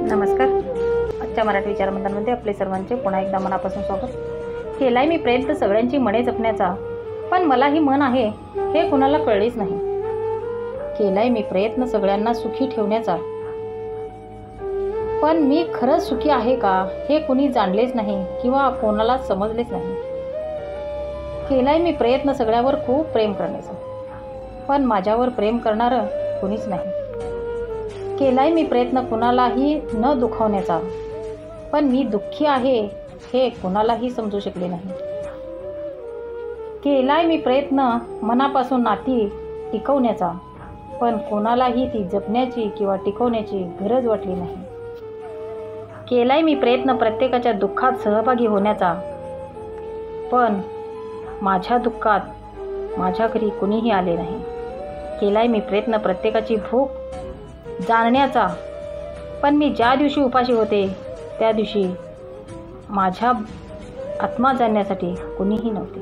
नमस्कार. आजच्या मराठी विचारमंथनमध्ये आपले सर्वांचे पुन्हा एकदा मनापासून स्वागत. केलाय मी प्रयत्न सगळ्यांची मने जपण्याचा, पण मला ही मन आहे हे कुणाला कळलेच नाही. केलाय मी प्रयत्न सगळ्यांना सुखी ठेवण्याचा, पण मी खरंच सुखी आहे का हे कुणी जाणलेच नाही किंवा कोणाला समजलेच नाही. केलाय मी प्रयत्न सगळ्यावर खूप प्रेम करण्याचा, पण माझ्यावर प्रेम करणारं कुणीच नाही. केलाय मी प्रयत्न कुणालाही न दुखावण्याचा, पण मी दुःखी आहे हे कुणालाही समजू शकले नाही. केलाय मी प्रयत्न मनापासून नाती टिकवण्याचा, पण कोणालाही ती जपण्याची किंवा टिकवण्याची गरज वाटली नाही. केलाय मी प्रयत्न प्रत्येकाच्या दुःखात सहभागी होण्याचा, पण माझ्या दुःखात माझ्या घरी कुणीही आले नाही. केलाय मी प्रयत्न प्रत्येकाची भूक जाणण्याचा, पण मी ज्या दिवशी उपाशी होते त्या दिवशी माझ्या आत्मा जाणण्यासाठी कुणीही नव्हते.